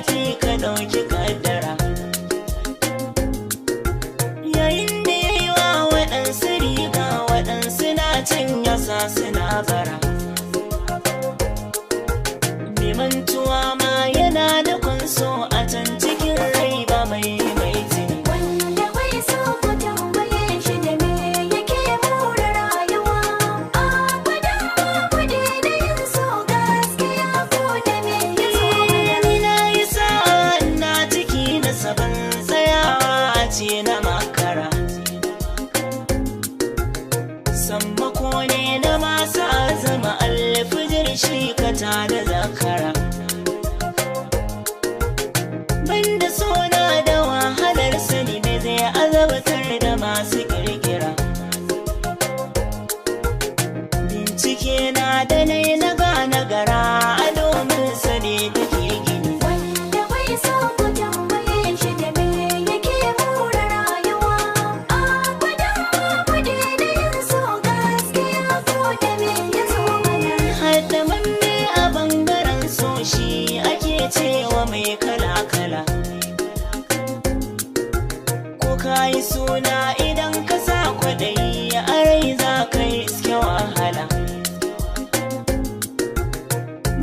zafi ka ɗauki kaddara. Yayin da ya yi wa waɗansu riga waɗansu na can yasa suna bara. Mai mantuwa ma yana da kwanso a can cikin rai ba mai tuni. Wanda bai so ku tambaye shi da me yake more rayuwa. Abadan babu daina yin so gaskiya ko da me ya zo mana. Ni na yi sa'a na ciki na saban tsayawa a ce na makara. Sammako ne na masu azama alfijir shi ka da zakara. Banda sona da wahalar sani da zai azabtar da masu kirkira. Bincike na da nai na gane gara a domin sani da ke gini. Wanda bai so ku tambaye shi da me yake more rayuwa. Abadan babu daina yin so gaskiya ko da me ya zo mana. Haddamanne a bangaren so shi ake cewa mai kala-kala. Ko ka yi suna idan ka sa kwaɗayi a rai za ka yi iske wahala.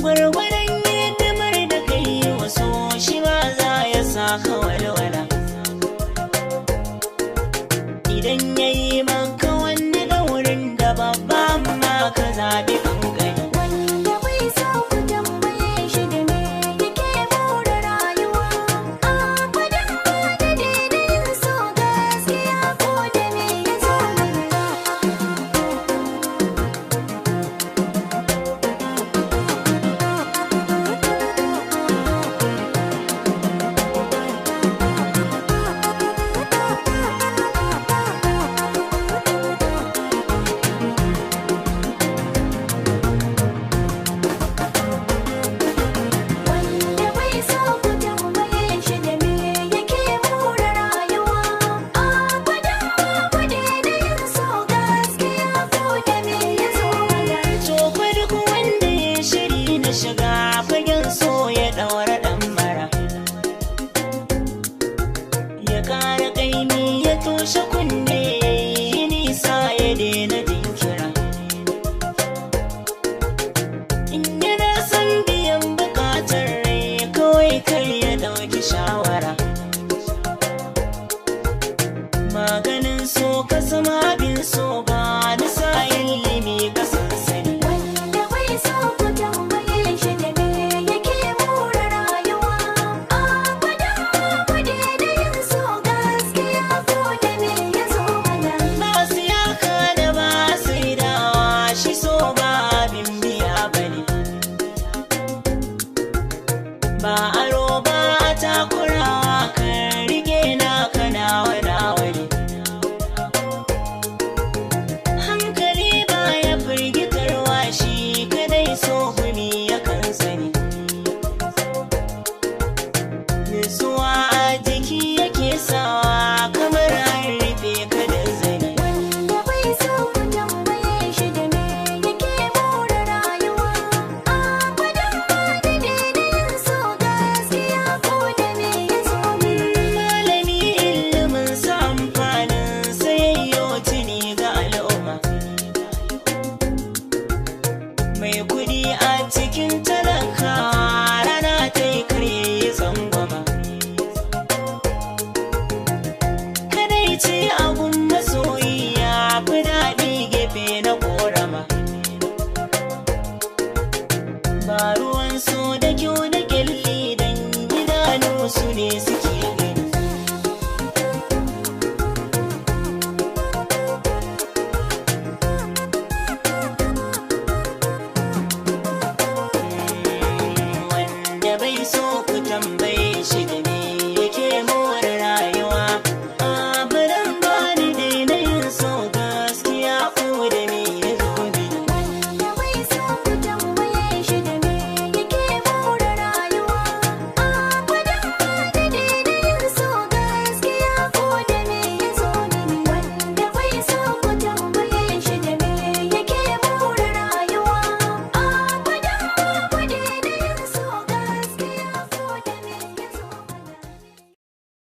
Gwargwadon hidimar da ka yi wasu shi ma za ya sa ka walwala. Idan ya yi maka wani daurin da babba amma ka zaɓi ƙanƙani. Wanda bai so ku tambaye shi da me yake more rayuwa. Abadan babu daina yin so gaskiya ko da me ya zo mana. Wanda bai so ku tambaye shi da me yake more rayuwa. Abadan babu daina yin so gaskiya ko da me ya zo mana. To fa duk wanda ya shiri na shiga fagen so ya ɗaura ɗan mara. Ya ƙara ƙaimi ya toshe kunne ya yi nisa ya daina jinkira. In yana son biyan buƙatar rai kawai kar ya ɗauki shawara. Maganin so ka sama abin so ba na sayin limi ka sansani. Wanda bai so ku tambaye shi da me yake more rayuwa. Abadan babu daina yin so gaskiya ko da me ya zo mana. Masu yaka da masu idawa shi so ba abin biya ba ne. Ba aro ba a takurawa kan rike na kana nawa ne. Hankali ba ya firgitarwa shi kadai so gumi yakan sani. Nutsuwa a jiki yake sawa kamar an rufe ka da zani. Wanda bai so ku tambaye shi da me yake more rayuwa. Abadan babu daina yin so gaskiya ko da me ya zo mana. Malami ilimin sa amfanin sayayyo tuni ga al'umma. Mai kuɗi